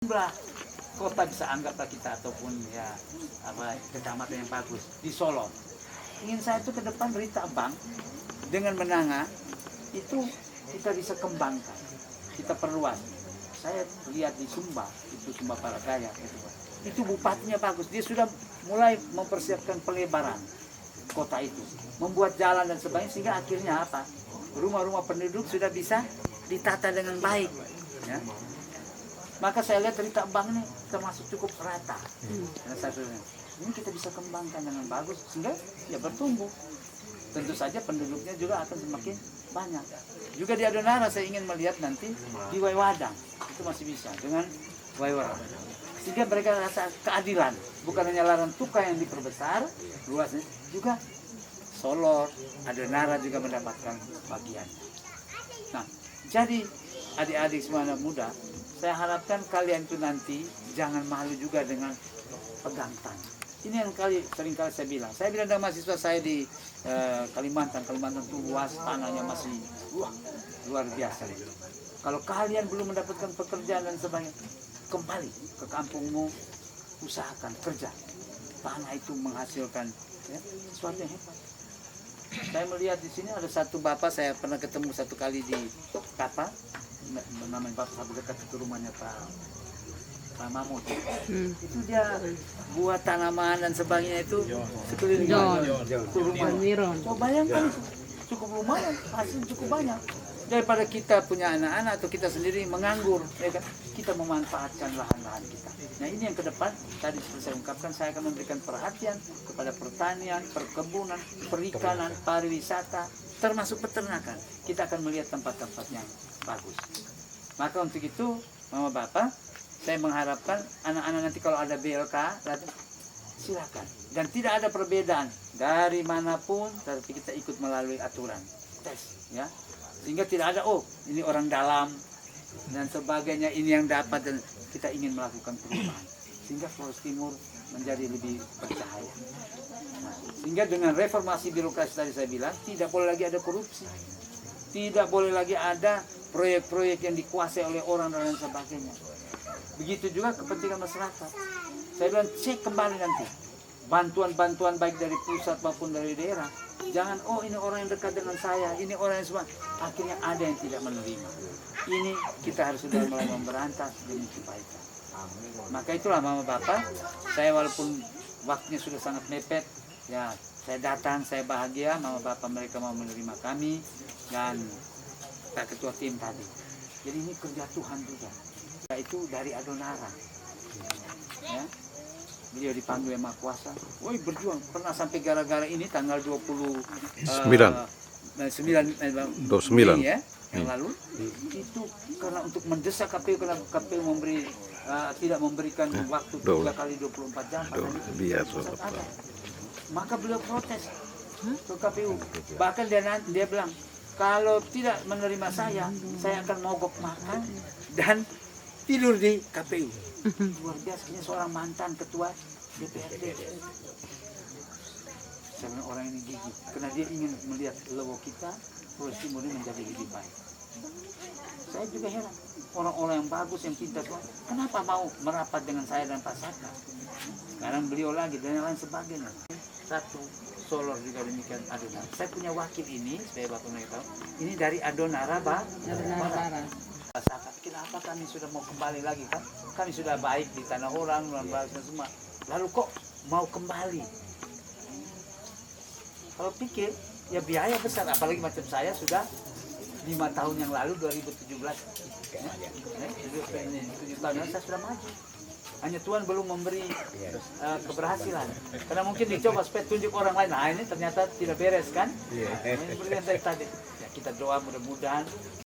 Jumlah kota bisa anggaplah kita ataupun ya apa kecamatan yang bagus di Solo. Ingin saya itu ke depan Rita Abang dengan Menanga itu kita bisa kembangkan, kita perluas. Saya lihat di Sumba, itu Sumba Paragaya itu bupatinya bagus, dia sudah mulai mempersiapkan pelebaran kota itu, membuat jalan dan sebagainya, sehingga akhirnya apa? Rumah-rumah penduduk sudah bisa ditata dengan baik. Ya. Maka saya lihat Rita Abang ini termasuk cukup rata. Ini kita bisa kembangkan dengan bagus sehingga ya bertumbuh. Tentu saja penduduknya juga akan semakin banyak. Juga di Adonara saya ingin melihat nanti di Waiwadang itu masih bisa dengan Waiwadang. Sehingga mereka rasa keadilan, bukan hanya Larang Tuka yang diperbesar luasnya, juga Solor, Adonara juga mendapatkan bagian. Nah, jadi adik-adik semua anak muda, saya harapkan kalian itu nanti jangan malu juga dengan pegang tangan. Ini yang seringkali saya bilang. Saya bilang dengan mahasiswa saya di Kalimantan itu luas tanahnya masih luar biasa. Kalau kalian belum mendapatkan pekerjaan dan sebagainya, kembali ke kampungmu, usahakan kerja. Tanah itu menghasilkan sesuatu yang hebat. Saya melihat di sini ada satu bapak, saya pernah ketemu satu kali di Kapa, namanya bapak sahabat dekat itu rumahnya Pak Mamut. Itu dia buat tanaman dan sebagainya itu sekeliling rumah. So, bayangkan itu cukup lumayan, hasil cukup banyak. Daripada kita punya anak-anak atau kita sendiri menganggur, ya kan? Kita memanfaatkan lahan-lahan kita. Nah ini yang ke depan, tadi seperti saya ungkapkan, saya akan memberikan perhatian kepada pertanian, perkebunan, perikanan, pariwisata, termasuk peternakan. Kita akan melihat tempat-tempat yang bagus. Maka untuk itu, Mama Bapak, saya mengharapkan anak-anak nanti kalau ada BLK, silakan. Dan tidak ada perbedaan dari manapun, tapi kita ikut melalui aturan tes, ya. Sehingga tidak ada, oh ini orang dalam dan sebagainya, ini yang dapat, dan kita ingin melakukan perubahan. Sehingga Flores Timur menjadi lebih bercahaya. Nah, sehingga dengan reformasi birokrasi tadi saya bilang, tidak boleh lagi ada korupsi. Tidak boleh lagi ada proyek-proyek yang dikuasai oleh orang dan sebagainya. Begitu juga kepentingan masyarakat. Saya bilang cek kembali nanti. Bantuan-bantuan baik dari pusat maupun dari daerah. Jangan, oh ini orang yang dekat dengan saya, ini orang yang semua. Akhirnya ada yang tidak menerima. Ini kita harus sudah mulai memberantas demi kebaikan. Maka itulah Mama Bapak, saya walaupun waktunya sudah sangat mepet, ya saya datang, saya bahagia, Mama Bapak mereka mau menerima kami, dan Pak Ketua Tim tadi. Jadi ini kerja Tuhan juga. Itu dari Adonara. Ya. Beliau dipanggil Maha Kuasa. Woi berjuang, pernah sampai gara-gara ini tanggal 29 ya, yang lalu itu karena untuk mendesak KPU, karena KPU tidak memberikan waktu 3 kali 24 jam. Maka beliau protes ke KPU. Bahkan dia bilang, kalau tidak menerima saya akan mogok makan dan tidur di KPU. Luar biasa, ini seorang mantan ketua DPRD. Karena orang ini gigih, karena dia ingin melihat Lewo kita, Flores Timur ini menjadi lebih baik. Saya juga heran, orang-orang yang bagus, yang pintar, kenapa mau merapat dengan saya dan Pak Saka? Sekarang beliau lagi dan lain sebagainya. Satu, Solor juga demikian Adonara. Saya punya wakil ini, supaya Bapak Naik tahu, ini dari Adonara, Pak. Pak Saka, kenapa kami sudah mau kembali lagi kan? Kami sudah baik di tanah orang, dan semua. Lalu kok mau kembali? Kalau pikir, ya biaya besar. Apalagi macam saya sudah 5 tahun yang lalu, 2017. 7 tahun saya sudah maju. Hanya Tuhan belum memberi keberhasilan. Karena mungkin dicoba supaya tunjuk orang lain. Nah ini ternyata tidak beres kan? Nah, ini tadi. Ya, kita doa mudah-mudahan